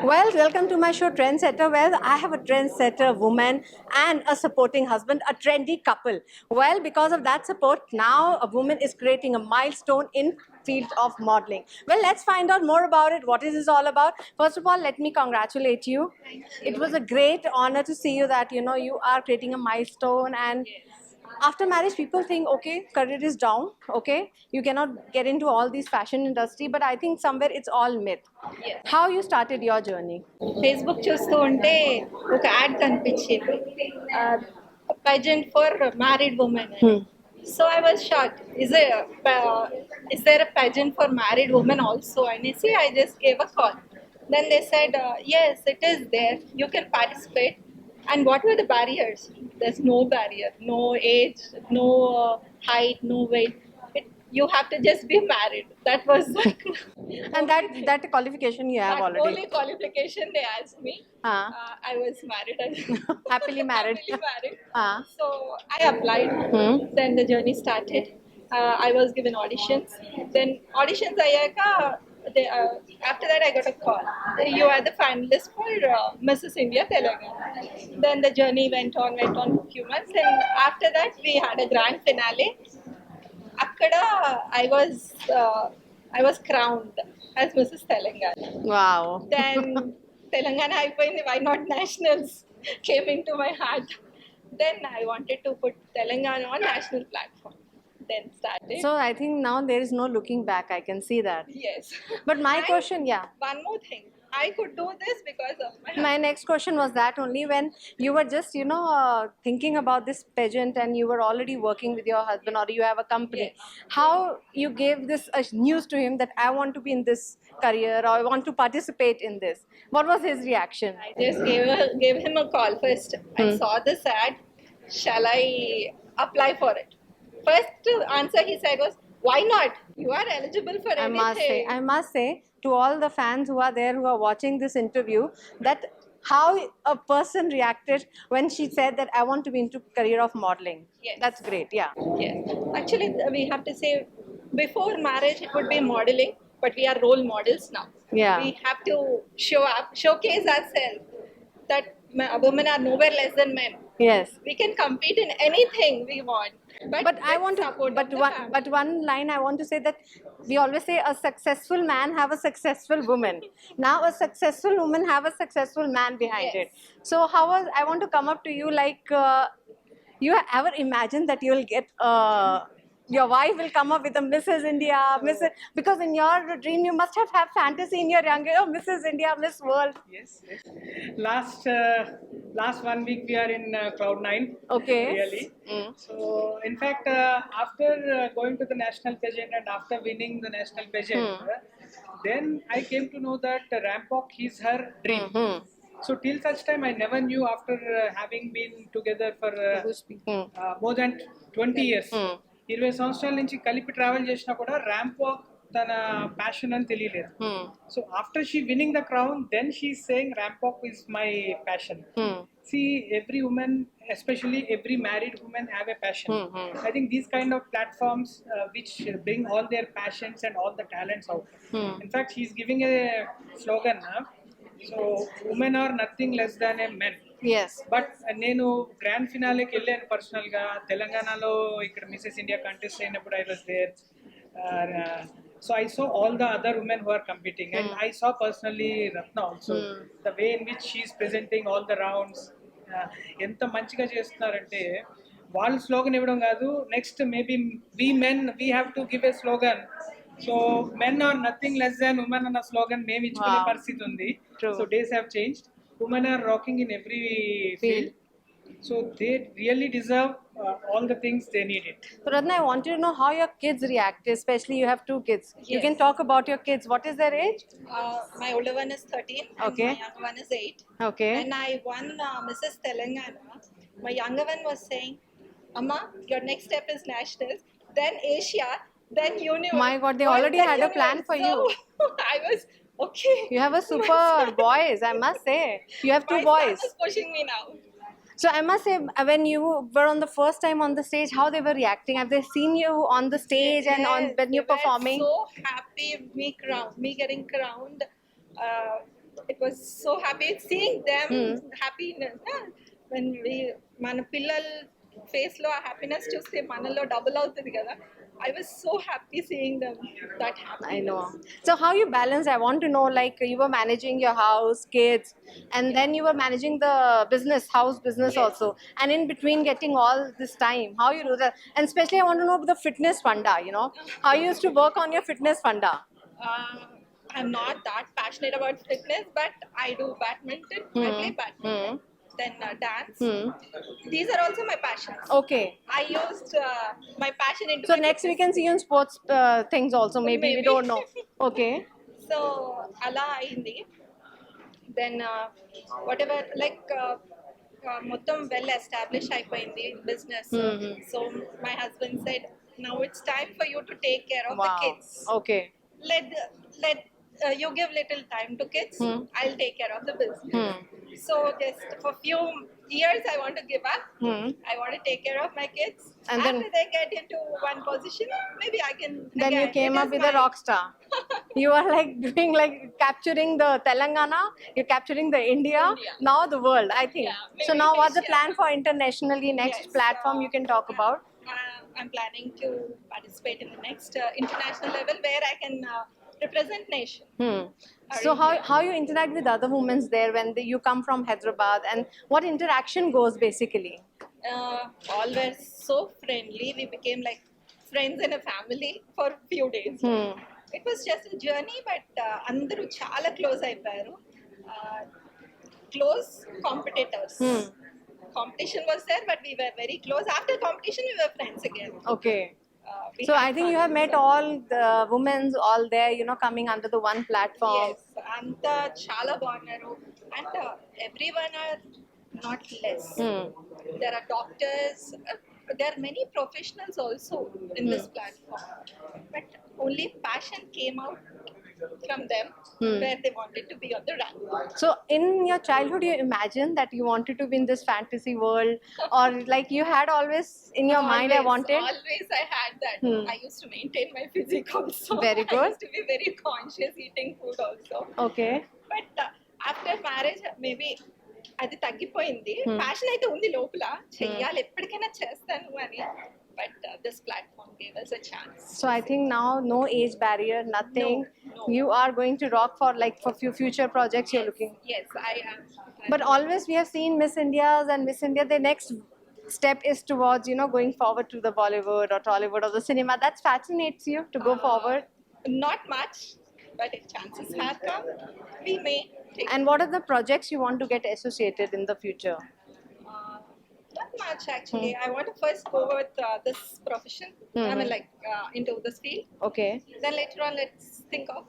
Well, welcome to my show Trendsetter, where I have a trendsetter woman and a supporting husband, a trendy couple. Well, because of that support, now a woman is creating a milestone in field of modeling. Well, let's find out more about it. What is this all about? First of all, let me congratulate you. It was a great honor to see you that you are creating a milestone, and after marriage people think, okay, career is down, okay, you cannot get into all these fashion industry, but I think somewhere it's all myth. How you started your journey? Facebook చూస్తూ ఉంటే ఒక ad కనిపించింది pageant for married women అని. So I was shock is there a pageant for married women also అనేసి I just gave a call. Then they said yes it is there, you can participate. And what were the barriers? There's no barrier, no age, no height, no weight. You have to just be married. That was like And that qualification you have that already. only qualification they asked me. Ah. I was married. Happily married. Happily married. Ah. So I applied. Then the journey started. I was given auditions. Then auditions ayaka, after that I got a call. You are the finalist for Mrs. India Telangana. Then the journey went on for a few months. And after that we had a grand finale. అక్కడ I was I was crowned as Mrs. Telangana. Wow. Then Telangana అయిపోయింది, why not nationals came into my heart. Then I wanted to put Telangana on national platform. Then started. So I think now there is no looking back, I can see that. Yes. But my And question, yeah, one more thing, I could do this because of my my next question was that only when you were just thinking about this pageant and you were already working with your husband, or you have a company. Yes. How you gave this news to him that I want to be in this career, or I want to participate in this? What was his reaction? I just gave him a call first. I saw this ad. Shall I apply for it? First answer he said was, "Why not? You are eligible for anything." I must say to all the fans who are there who are watching this interview that how a person reacted when she said that I want to be into career of modeling. Yes. That's great. Yeah. Yes. Actually, we have to say before marriage it would be modeling, but we are role models now. Yeah. We have to show up, showcase ourselves that women are nowhere less than men. Yes. We can compete in anything we want. But I want to support but of the one family. but one line I want to say that we always say a successful man have a successful woman. Now a successful woman have a successful man behind Yes. it. So how was I want to come up to you like you ever imagined that you will get your wife will come up with a Mrs. India, Mrs. Because in your dream you must have fantasy in your younger, oh, Mrs. India, Miss World. Yes, yes. Last 1 week we are in Cloud9. Okay. Really. So, in fact, after going to the national pageant and after winning the national pageant, then I came to know that ramp walk is her dream. So till such time, I never knew. After having been together for more than 20 years, 20 సంవత్సరాల నుంచి కలిపి travel చేసినా కూడా ramp walk తన passion అని తెలియలేదు. So after she winning the crown, then she saying ramp walk is my passion. See, every woman, especially every married woman, have a passion. I think these kind of platforms which bring all their passions and all the talents out. In fact, he's giving a slogan. So, women are nothing less than a men. Yes. But నేను grand ఫినాలేకి వెళ్ళాను పర్సనల్గా. తెలంగాణలో ఇక్కడ Mrs India contest అయినప్పుడు I was there. So I saw all the other women who are competing, and I saw personally Ratna also, the way in which she's presenting all the rounds. ఎంత మంచిగా చేస్తున్నారంటే వాళ్ళు స్లోగన్ ఇవ్వడం కాదు, next maybe we men we have to give a slogan. So men are nothing less than women అన్న slogan మేము ఇచ్చుకునే పరిస్థితి ఉంది. So days have changed. Women are rocking in every field. So they really deserve all the things they need it. So Radna, I wanted to know how your kids react, especially you have 2 kids. You Yes. can talk about your kids. What is their age? My older one is 13 Okay. and my younger one is 8. Okay. And I won Mrs. Telangana. My younger one was saying, "Amma, your next step is nationals, then Asia, then universe." My God, they World, already then had a plan for you. So, I was okay. You have a super boys, I must say. You have 2 My boys. son is pushing me now. So I must say, when you were on the first time on the stage, how they were reacting? Have they seen you on the stage and on Yes, when you're they were performing? so happy me getting crowned. it was so happy seeing them happiness. When we మన పిల్లల face లో ఆ happiness చూస్తే మనలో double అవుతుంది కదా. I was so happy seeing them that happy. I know. So how you balance? I want to know. Like you were managing your house, kids, and then you were managing the business, house business Yes. also, and in between getting all this time, how you do that? And especially, I want to know the fitness funda. You know, how you used to work on your fitness funda. Uh, I'm not that passionate about fitness, but I do badminton. I play badminton. Then dance. These are also my passions. Okay. I used my passion into So my next we fitness. can see you in sports things also. Maybe we Maybe. don't know. Okay. So అలా అయింది. Then whatever like మొత్తం well establish అయిపోయింది business. So my husband said now it's time for you to take care of the Wow. Kids. Okay. let you give little time to kids. I'll take care of the business. So just for few years I want to give up. I want to take care of my kids, And after then- they get into one position maybe I can Then you again. came It up is with a my- rock star. You are like doing like capturing the Telangana, you're capturing the India, now the world, I think. Yeah, So maybe now what's the Asia. plan for internationally next Yes, platform you can talk about? I'm planning to participate in the next international level where I can represent nation. So how you interact with other women there when you come from Hyderabad, and what interaction goes basically? All were so friendly. We became like friends in a family for few days. It was just a journey, but అందరూ చాలా close అయిపోయారు. Close competitors. Competition was there, but we were very close. After competition, we were friends again. Okay. We So had I think you fun. have met all the women all there, coming under the one platform. Yes, అంతా చాలా బాగున్నారు. And everyone are not less. There are doctors. There are many professionals also in this platform. But only passion came out from them where they wanted to be on the run. So in your childhood, you imagine that you wanted to be in this fantasy world, or like you had always in your mind, I wanted. Always I had that. I used to maintain my physique also. Very I good. used to be very conscious eating food also. Okay. But after marriage maybe అది తగ్గిపోయింది. Passion అయితే ఉంది లోపల, చెయ్యాలి ఎప్పటికైనా చేస్తాను అని. But this platform gave us a chance. So I think now no age barrier, nothing. No. You are going to rock for few future projects you're looking. Yes, I am. But always we have seen Miss India's and Miss India. The next step is towards going forward to the Bollywood or Tollywood or the cinema. That fascinates you to go forward. Not much, but if chances have come, we may take. And what are the projects you want to get associated in the future? Not much actually. I want to first go with this profession. I mean, like into this field. Okay. Then later on, let's think of